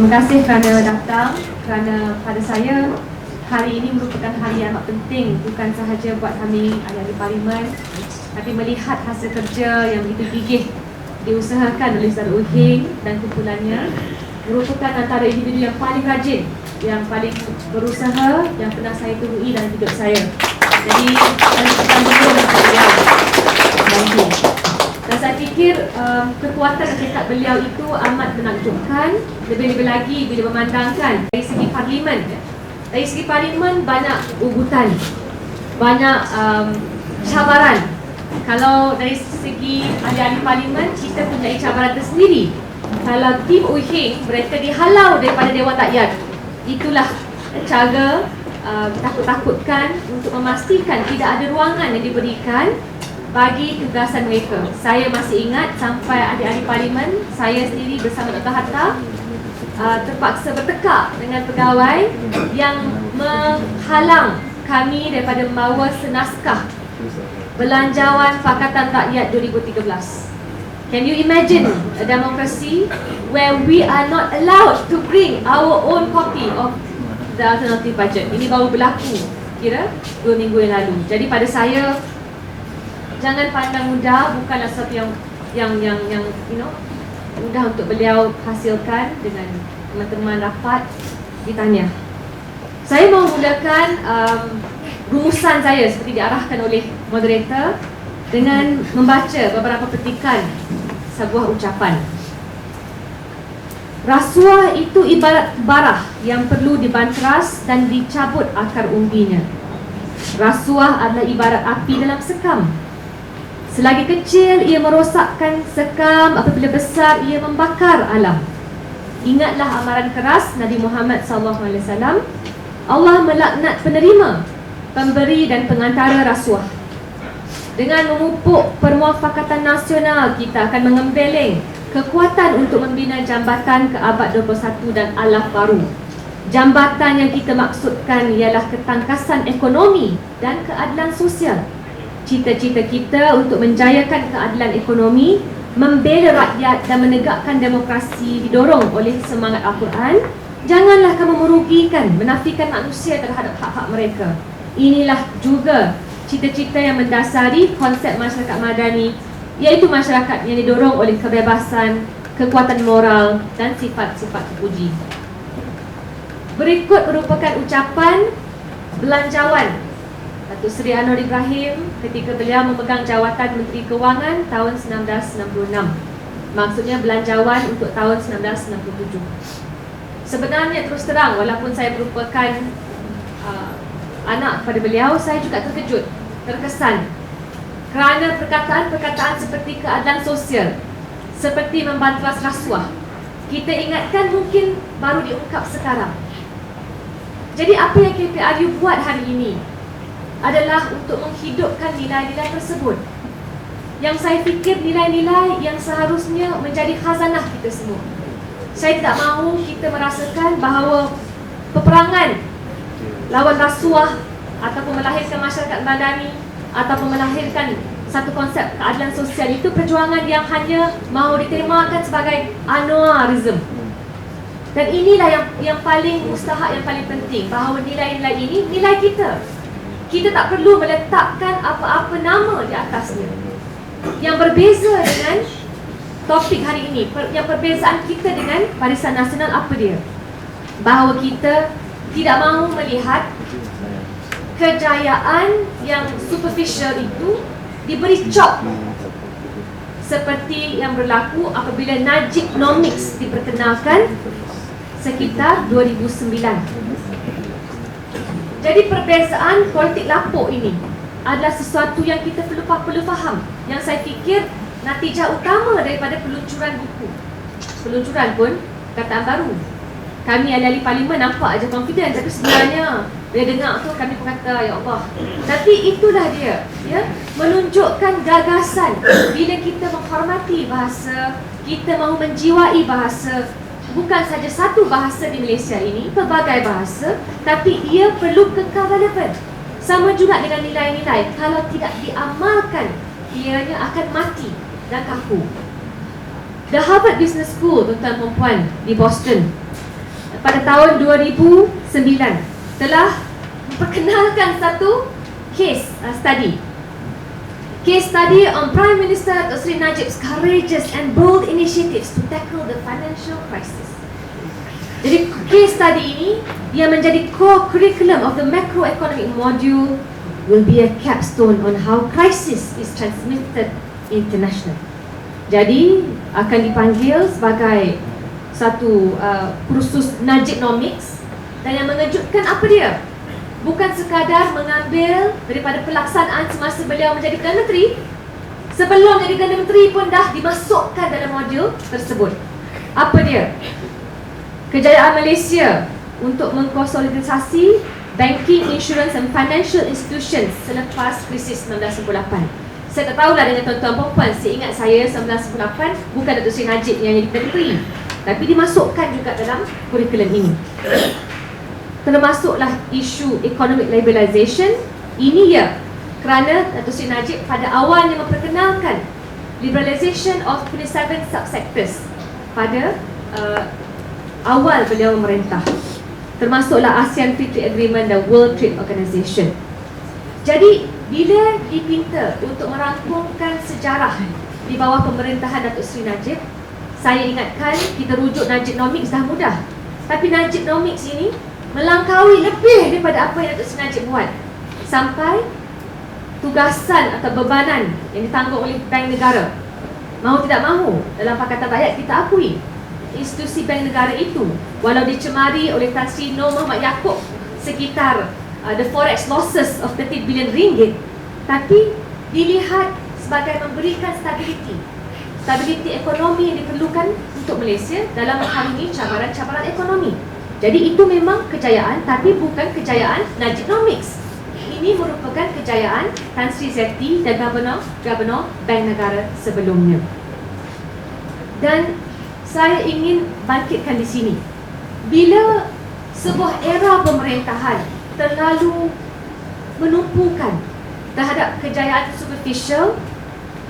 Terima kasih kerana datang, kerana pada saya hari ini merupakan hari yang amat penting, bukan sahaja buat kami ahli parlimen, tapi melihat hasil kerja yang begitu gigih diusahakan oleh Saudara Uhing dan kumpulannya, merupakan antara individu yang paling rajin, yang paling berusaha, yang pernah saya temui dalam hidup saya. Jadi saya ucapkan berterima kasih beliau. Dan saya fikir kekuatan dan tekad beliau itu amat menakjubkan, lebih-lebih lagi bila memandangkan dari segi parlimen. Dari segi parlimen banyak ugutan, banyak cabaran. Kalau dari segi ahli-ahli parlimen, kita punya cabaran tersendiri. Kalau tim Uhing, mereka dihalau daripada Dewan Rakyat. Itulah cara takut-takutkan untuk memastikan tidak ada ruangan yang diberikan bagi tugasan mereka. Saya masih ingat sampai ahli-ahli parlimen, saya sendiri bersama Dr. Hatta terpaksa bertekak dengan pegawai yang menghalang kami daripada membawa senaskah Belanjawan Pakatan Rakyat 2013. Can you imagine a democracy where we are not allowed to bring our own copy of the alternative budget? Ini baru berlaku kira 2 minggu yang lalu. Jadi pada saya, jangan pandang mudah, bukanlah sesuatu yang you know, mudah untuk beliau hasilkan dengan teman-teman rapat ditanya. Saya mau mulakan rumusan saya seperti diarahkan oleh moderator dengan membaca beberapa petikan sebuah ucapan. Rasuah itu ibarat barah yang perlu dibanteras dan dicabut akar umbinya. Rasuah adalah ibarat api dalam sekam. Selagi kecil ia merosakkan sekam, apabila besar ia membakar alam. Ingatlah amaran keras Nabi Muhammad SAW. Allah melaknat penerima, pemberi dan pengantara rasuah. Dengan memupuk permuafakatan nasional, kita akan mengembeleng kekuatan untuk membina jambatan ke abad 21 dan alaf baru. Jambatan yang kita maksudkan ialah ketangkasan ekonomi dan keadilan sosial. Cita-cita kita untuk menjayakan keadilan ekonomi, membela rakyat dan menegakkan demokrasi didorong oleh semangat Al-Quran. Janganlah kamu merugikan, menafikan manusia terhadap hak-hak mereka. Inilah juga cita-cita yang mendasari konsep masyarakat madani, iaitu masyarakat yang didorong oleh kebebasan, kekuatan moral dan sifat-sifat terpuji. Berikut merupakan ucapan belanjawan Datuk Seri Anwar Ibrahim ketika beliau memegang jawatan Menteri Kewangan tahun 1996. Maksudnya belanjawan untuk tahun 1997. Sebenarnya terus terang, walaupun saya merupakan anak kepada beliau, saya juga terkejut, terkesan kerana perkataan-perkataan seperti keadilan sosial, seperti membanteras rasuah, kita ingatkan mungkin baru diungkap sekarang. Jadi apa yang KPRU buat hari ini adalah untuk menghidupkan nilai-nilai tersebut, yang saya fikir nilai-nilai yang seharusnya menjadi khazanah kita semua. Saya tidak mahu kita merasakan bahawa peperangan lawan rasuah ataupun melahirkan masyarakat madani ataupun melahirkan satu konsep keadilan sosial itu perjuangan yang hanya mahu ditemakan sebagai Anwarism. Dan inilah yang paling mustahak, yang paling penting, bahawa nilai-nilai ini nilai kita. Kita tak perlu meletakkan apa-apa nama di atasnya. Yang berbeza dengan topik hari ini, yang perbezaan kita dengan Barisan Nasional apa dia? Bahawa kita tidak mahu melihat kejayaan yang superficial itu diberi cop seperti yang berlaku apabila Najibnomics diperkenalkan sekitar 2009. Jadi perbezaan politik lapuk ini adalah sesuatu yang kita perlu faham, yang saya fikir natijah utama daripada peluncuran buku. Peluncuran pun kataan baru. Kami ahli-ahli parlimen nampak aja confident, tapi sebenarnya bila dengar tu kami pun kata, ya Allah. Tapi itulah dia, ya, menunjukkan gagasan. Bila kita menghormati bahasa, kita mahu menjiwai bahasa. Bukan saja satu bahasa di Malaysia ini, pelbagai bahasa, tapi ia perlu kekal relevan. Sama juga dengan nilai-nilai, kalau tidak diamalkan, ianya akan mati dan kaku. The Harvard Business School, tuan-tuan dan puan, di Boston, pada tahun 2009 telah memperkenalkan satu case study. Case study on Prime Minister Datuk Seri Najib's courageous and bold initiatives to tackle the financial crisis. Jadi case study ini yang menjadi core curriculum of the macroeconomic module will be a capstone on how crisis is transmitted internationally. Jadi akan dipanggil sebagai satu kursus Najibnomics, dan yang mengejutkan apa dia? Bukan sekadar mengambil daripada pelaksanaan semasa beliau menjadi Perdana Menteri. Sebelum jadi Perdana Menteri pun dah dimasukkan dalam modul tersebut. Apa dia? Kejayaan Malaysia untuk mengkonsolidasi banking, insurance and financial institutions selepas krisis 1998. Saya tak tahulah dengan tuan-tuan perempuan, seingat saya 1998 bukan Datuk Seri Najib yang jadi Perdana Menteri, tapi dimasukkan juga dalam kurikulum ini. Termasuklah isu economic liberalisation. Ini ya kerana Datuk Seri Najib pada awalnya memperkenalkan liberalisation of 27 subsectors pada awal beliau memerintah, termasuklah ASEAN Free Trade Agreement dan World Trade Organization. Jadi bila dipinta untuk merangkumkan sejarah di bawah pemerintahan Datuk Seri Najib, saya ingatkan kita rujuk Najibnomics dah mudah, tapi Najibnomics ini melangkaui lebih daripada apa yang Datuk Seri Najib buat, sampai tugasan atau bebanan yang ditanggung oleh Bank Negara. Mahu tidak mahu, dalam Pakatan Rakyat kita akui institusi Bank Negara itu, walau dicemari oleh Tan Sri Nur Muhammad Yaakob sekitar the forex losses of 30 billion ringgit, tapi dilihat sebagai memberikan stabiliti ekonomi yang diperlukan untuk Malaysia dalam mengharungi cabaran-cabaran ekonomi. Jadi itu memang kejayaan, tapi bukan kejayaan Najibnomics. Ini merupakan kejayaan Tan Sri Zeti dan Gubernur Bank Negara sebelumnya. Dan saya ingin bangkitkan di sini, bila sebuah era pemerintahan terlalu menumpukan terhadap kejayaan superficial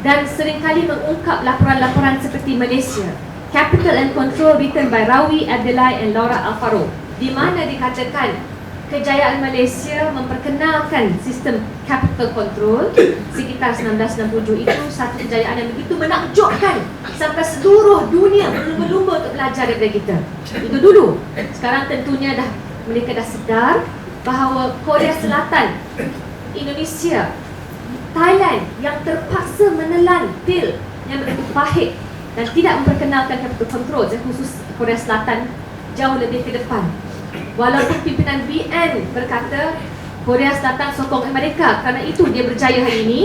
dan seringkali mengungkap laporan-laporan seperti Malaysia Capital and Control written by Rawi Abdullah and Laura Alfaro, di mana dikatakan kejayaan Malaysia memperkenalkan sistem capital control sekitar 1967 itu satu kejayaan yang begitu menakjubkan sampai seluruh dunia berlumba-lumba untuk belajar daripada kita. Itu dulu. Sekarang tentunya mereka dah sedar bahawa Korea Selatan, Indonesia, Thailand yang terpaksa menelan pil yang begitu pahit dan tidak memperkenalkan capital control, khusus Korea Selatan jauh lebih ke depan. Walaupun pimpinan BN berkata Korea Selatan sokong Amerika kerana itu dia berjaya hari ini,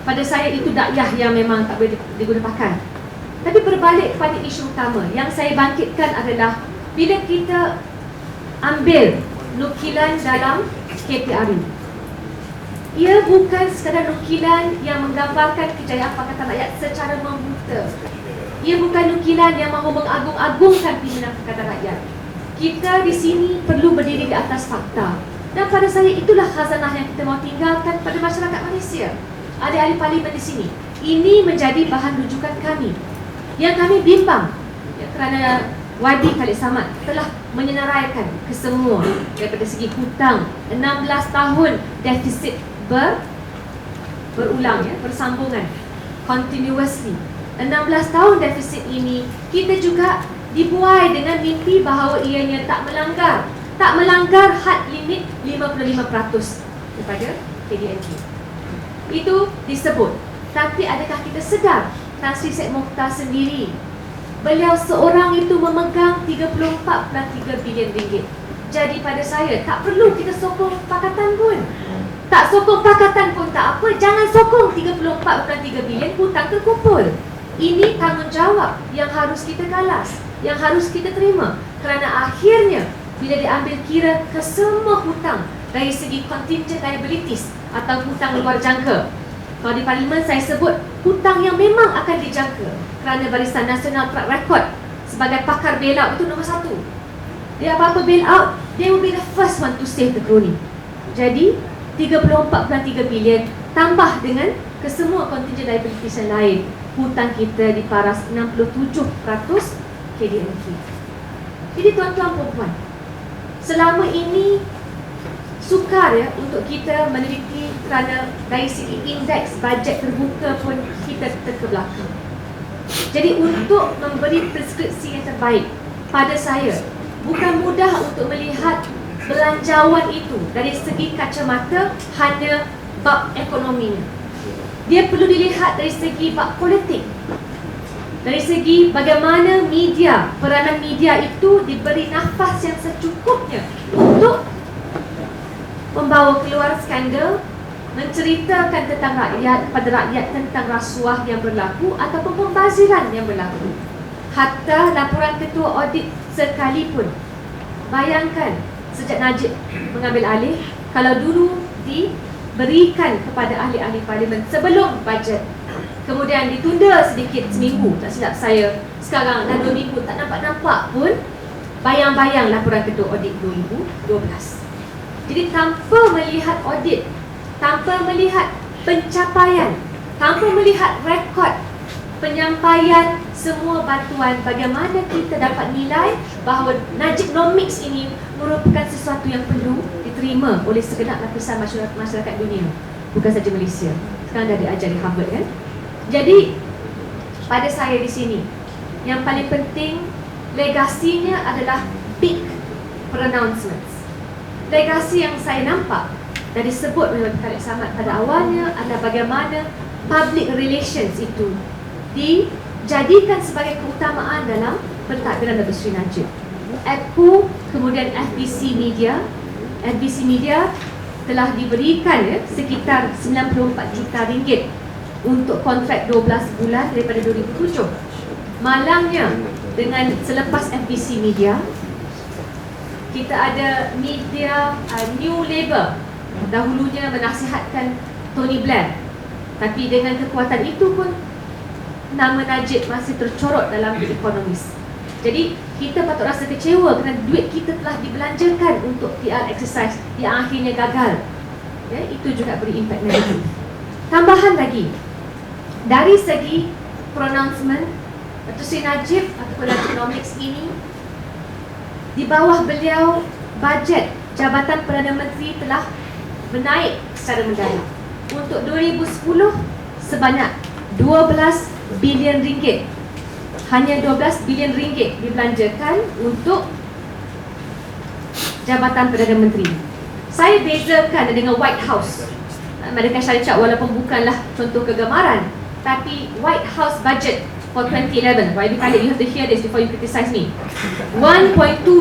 pada saya itu dakyah yang memang tak boleh digunakan. Tapi berbalik kepada isu utama yang saya bangkitkan adalah bila kita ambil nukilan dalam KPRU, ia bukan sekadar nukilan yang menggambarkan kejayaan Pakatan Rakyat secara membuta. Ia bukan nukilan yang mahu mengagung-agungkan pimpinan Pakatan Rakyat. Kita di sini perlu berdiri di atas fakta. Dan pada saya itulah khazanah yang kita mahu tinggalkan pada masyarakat Malaysia. Ada ahli parlimen di sini. Ini menjadi bahan rujukan kami. Yang kami bimbang kerana Wadi Khalid Samad telah menyenaraikan kesemua daripada segi hutang 16 tahun defisit berulang, bersambungan, continuously. 16 tahun defisit ini kita juga dibuai dengan mimpi bahawa ianya tak melanggar had limit 55% kepada KDNP. Itu disebut. Tapi adakah kita sedar Tan Sri Syed Mokhtar sendiri, beliau seorang itu memegang 34.3 bilion ringgit. Jadi pada saya tak perlu kita sokong pakatan pun. Tak sokong pakatan pun tak apa, jangan sokong 34.3 bilion hutang terkumpul. Ini tanggungjawab yang harus kita galas, yang harus kita terima. Kerana akhirnya bila diambil kira kesemua hutang dari segi contingent liabilities atau hutang luar jangka, kalau di parlimen saya sebut hutang yang memang akan dijangka, kerana Barisan Nasional Track Record sebagai pakar bailout itu nombor 1. Dia apa-apa bailout, they will be the first one to save the crony. Jadi 34.3 bilion tambah dengan kesemua contingent liabilities yang lain, hutang kita di paras 67% KDNP. Jadi tuan-tuan perempuan, selama ini sukar ya untuk kita meneliti kerana dari segi indeks bajet terbuka pun kita terbelakang. Jadi untuk memberi preskripsi yang terbaik pada saya, bukan mudah untuk melihat belanjawan itu dari segi kacamata hanya bab ekonominya. Dia perlu dilihat dari segi bab politik, dari segi bagaimana media, peranan media itu diberi nafas yang secukupnya untuk membawa keluar skandal, menceritakan tentang rakyat kepada rakyat tentang rasuah yang berlaku ataupun pembaziran yang berlaku. Hatta laporan ketua audit sekalipun, bayangkan sejak Najib mengambil alih, kalau dulu diberikan kepada ahli-ahli parlimen sebelum bajet, kemudian ditunda sedikit seminggu, tak silap saya, sekarang dah 2 minggu tak nampak-nampak pun bayang-bayang laporan ketua audit 2012. Jadi tanpa melihat audit, tanpa melihat pencapaian, tanpa melihat rekod penyampaian semua bantuan, bagaimana kita dapat nilai bahawa Najibnomics ini merupakan sesuatu yang perlu diterima oleh segenap lapisan masyarakat dunia, bukan saja Malaysia. Sekarang dah diajar di Harvard kan. Jadi pada saya di sini, yang paling penting legasinya adalah big pronouncements. Legasi yang saya nampak dan disebut oleh Khalid Samad pada awalnya adalah bagaimana public relations itu dijadikan sebagai keutamaan dalam pentadbiran Datuk Seri Najib. Aku, kemudian FBC Media telah diberikan sekitar 94 juta ringgit untuk kontrak 12 bulan daripada 2007. Malangnya, dengan selepas FBC Media, kita ada media New Labour, dahulunya menasihatkan Tony Blair, tapi dengan kekuatan itu pun nama Najib masih tercorot dalam The Economist. Jadi kita patut rasa kecewa kerana duit kita telah dibelanjakan untuk PR exercise yang akhirnya gagal. Ya, itu juga beri impak negatif. Tambahan lagi, dari segi pronouncement, Datuk Seri Najib ataupun Najibnomics ini, di bawah beliau bajet Jabatan Perdana Menteri telah menaik secara mendadak. Untuk 2010 sebanyak 12 bilion ringgit. Hanya 12 bilion ringgit dibelanjakan untuk Jabatan Perdana Menteri. Saya bezakan dengan White House. Mereka syarikat walaupun bukanlah contoh kegemaran, tapi White House budget for 2011, YB Khalid, you have to hear this before you criticize me. 1.2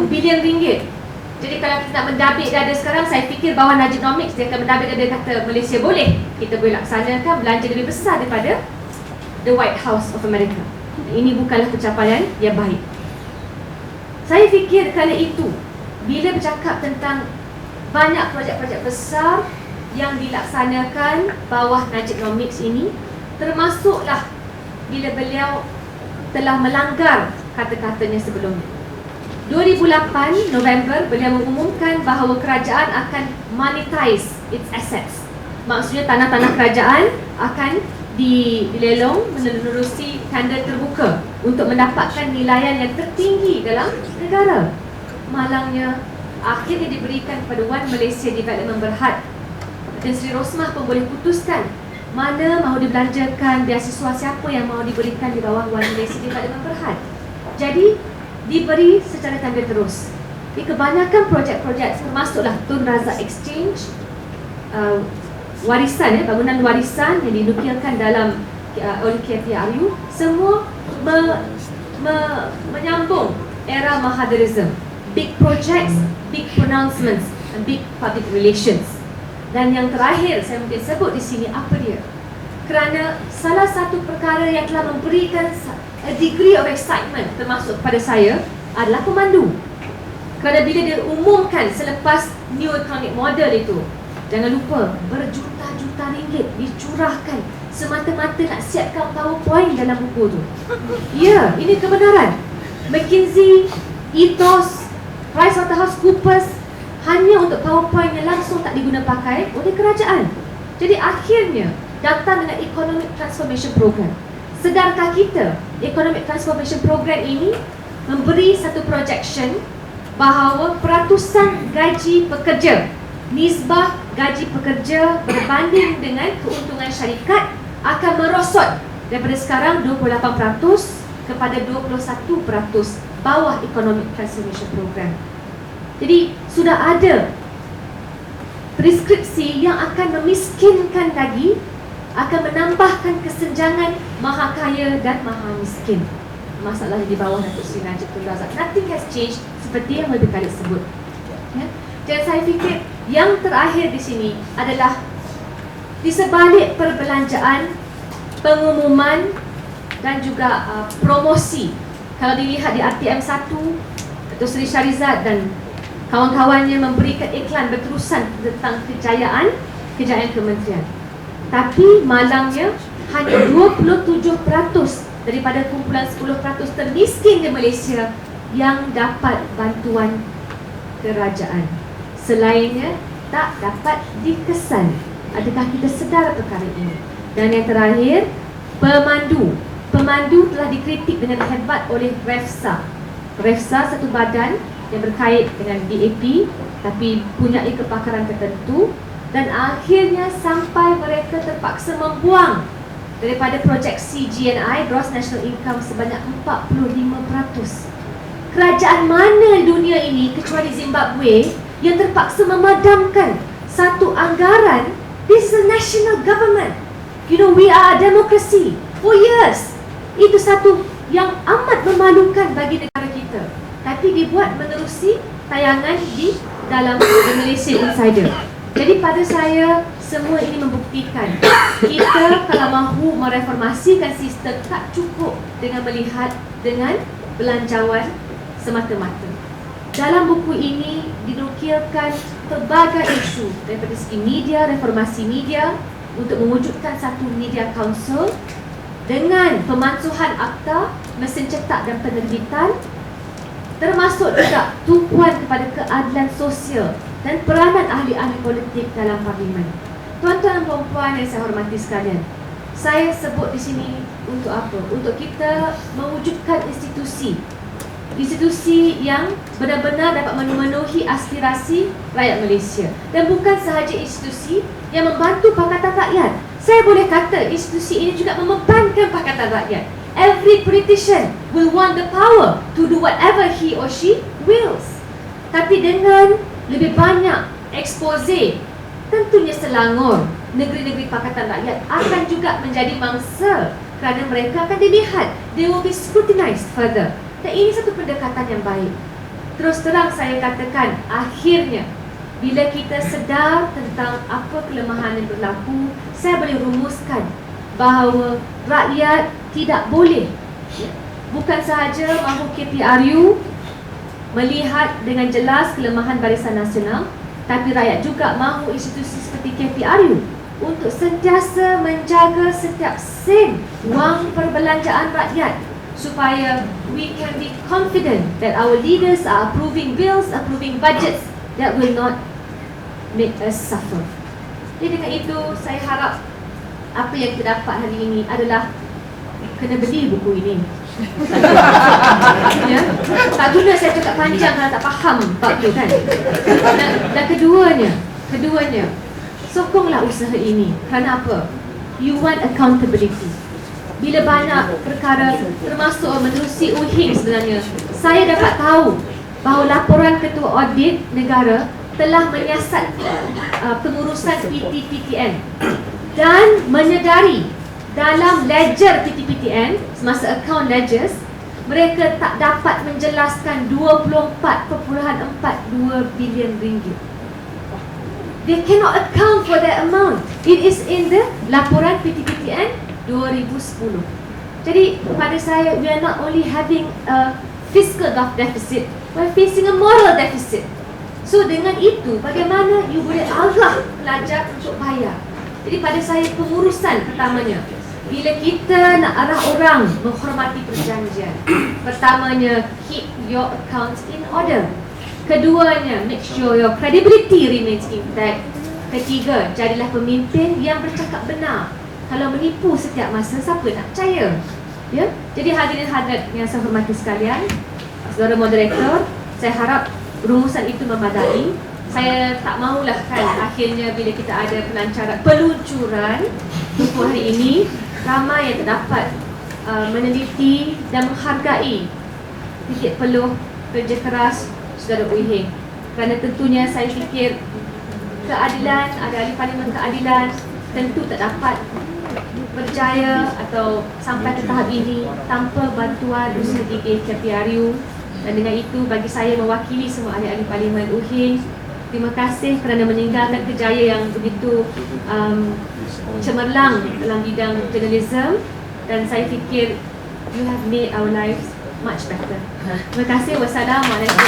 bilion ringgit. Jadi kalau kita nak mendabik dada sekarang, saya fikir bawah Najibnomics dia akan mendabik dada kata Malaysia boleh, kita boleh laksanakan belanja lebih besar daripada the White House of America. Ini bukanlah pencapaian yang baik. Saya fikir kerana itu, bila bercakap tentang banyak projek-projek besar yang dilaksanakan bawah Najibnomics ini, termasuklah bila beliau telah melanggar kata-katanya sebelumnya. 2008 November, beliau mengumumkan bahawa kerajaan akan monetize its assets. Maksudnya tanah-tanah kerajaan akan dilelong menerusi tender terbuka untuk mendapatkan nilaian yang tertinggi dalam negara. Malangnya, akhirnya diberikan kepada Wan Malaysia Development Berhad, dan Sri Rosmah pun boleh putuskan mana mahu dibelanjakan, beasiswa siapa yang mahu diberikan di bawah Wan Malaysia Development Berhad. Jadi diberi secara tanda terus. Di kebanyakan projek-projek termasuklah Tun Razak Exchange, warisan bangunan warisan yang dinukilkan dalam oleh KPRU, semua menyambung era Mahatherism. Big projects, big pronouncements, and big public relations. Dan yang terakhir saya mungkin sebut di sini, apa dia? Kerana salah satu perkara yang telah memberikan a degree of excitement termasuk kepada saya adalah pemandu. Kerana bila dia umumkan selepas New Economic Model itu, jangan lupa berjuta-juta ringgit dicurahkan semata-mata nak siapkan PowerPoint dalam buku tu. Ya, ini kebenaran. McKinsey, Ethos, PricewaterhouseCoopers hanya untuk PowerPoint yang langsung tak diguna pakai oleh kerajaan. Jadi akhirnya datang dengan Economic Transformation Program. Sedarkah kita Economic Transformation Program ini memberi satu projection bahawa peratusan gaji pekerja, nisbah gaji pekerja berbanding dengan keuntungan syarikat akan merosot daripada sekarang 28% kepada 21% bawah Economic Transformation Program. Jadi sudah ada preskripsi yang akan memiskinkan lagi, akan menambahkan kesenjangan maha kaya dan maha miskin. Masalahnya di bawah Datuk Seri Najib Tun Razak. Nothing has changed seperti yang lebih kali sebut. Ya. Dan saya fikir yang terakhir di sini adalah di sebalik perbelanjaan, pengumuman dan juga promosi. Kalau dilihat di RTM 1, Datuk Seri Shahrizad dan kawan-kawannya memberikan iklan berterusan tentang kejayaan kementerian. Tapi malangnya hanya 27% daripada kumpulan 10% termiskin di Malaysia yang dapat bantuan kerajaan. Selainnya tak dapat dikesan. Adakah kita sedar perkara ini? Dan yang terakhir, pemandu telah dikritik dengan hebat oleh REFSA. REFSA satu badan yang berkait dengan DAP tapi punya kepakaran tertentu, dan akhirnya sampai mereka terpaksa membuang daripada proyeksi GNI, Gross National Income, sebanyak 45%. Kerajaan mana dunia ini kecuali Zimbabwe yang terpaksa memadamkan satu anggaran? This is a national government. You know, we are a democracy for years. Itu satu yang amat memalukan bagi negara kita. Tapi dibuat menerusi tayangan di dalam The Malaysian Insider. Jadi pada saya, semua ini membuktikan kita kalau mahu mereformasikan sistem tak cukup dengan melihat dengan belanjawan semata-mata. Dalam buku ini dinukilkan pelbagai isu daripada segi media, reformasi media untuk mewujudkan satu media council dengan pemansuhan akta, mesin cetak dan penerbitan, termasuk juga tumpuan kepada keadilan sosial dan peranan ahli-ahli politik dalam parlimen. Tuan-tuan dan puan-puan yang saya hormati sekalian, saya sebut di sini untuk apa? Untuk kita mewujudkan institusi yang benar-benar dapat memenuhi aspirasi rakyat Malaysia, dan bukan sahaja institusi yang membantu Pakatan Rakyat. Saya boleh kata institusi ini juga membebankan Pakatan Rakyat. Every politician will want the power to do whatever he or she wills. Tapi dengan lebih banyak expose, tentunya Selangor, negeri-negeri Pakatan Rakyat akan juga menjadi mangsa kerana mereka akan dilihat. They will be scrutinized further. Dan ini satu pendekatan yang baik. Terus terang saya katakan, akhirnya bila kita sedar tentang apa kelemahan yang berlaku, saya boleh rumuskan bahawa rakyat tidak boleh, bukan sahaja mahu KPRU melihat dengan jelas kelemahan Barisan Nasional, tapi rakyat juga mahu institusi seperti KPRU untuk sentiasa menjaga setiap sen wang perbelanjaan rakyat, supaya we can be confident that our leaders are approving bills, approving budgets that will not make us suffer. Jadi dengan itu, saya harap apa yang kita dapat hari ini adalah kena beli buku ini. Ya? Tak guna saya cakap panjang kalau tak faham bab tu kan. Dan keduanya, sokonglah usaha ini. Kerana apa? You want accountability. Bila banyak perkara termasuk menerusi UHIM sebenarnya, saya dapat tahu bahawa laporan Ketua Audit Negara telah menyiasat pengurusan PT-PTN dan menyedari dalam ledger PT-PTN, semasa account ledgers, mereka tak dapat menjelaskan 24.42 bilion ringgit. They cannot account for that amount. It is in the laporan PT-PTN 2010. Jadi pada saya, we are not only having a fiscal deficit, we are facing a moral deficit. So dengan itu, bagaimana you boleh agak pelajar untuk bayar? Jadi pada saya, pengurusan pertamanya, bila kita nak arah orang menghormati perjanjian, pertamanya, keep your accounts in order. Keduanya, make sure your credibility remains intact. Ketiga, jadilah pemimpin yang bercakap benar. Kalau menipu setiap masa, siapa nak percaya? Ya? Jadi hadirin hadirat yang saya hormati sekalian, saudara moderator, saya harap rumusan itu memadai. Saya tak mahulah kan akhirnya bila kita ada peluncuran buku hari ini, ramai yang terdapat meneliti dan menghargai titik peluh kerja keras Saudara Wee Heng. Kerana tentunya saya fikir keadilan, ada ahli parlimen keadilan tentu tak dapat berjaya atau sampai ke tahap ini tanpa bantuan usaha gigih KPRU. Dan dengan itu bagi saya mewakili semua ahli-ahli parlimen Wee Heng, terima kasih kerana meninggalkan kejayaan yang begitu cemerlang dalam bidang jurnalism, dan saya fikir you have made our lives much better. Terima kasih. Wassalamualaikum.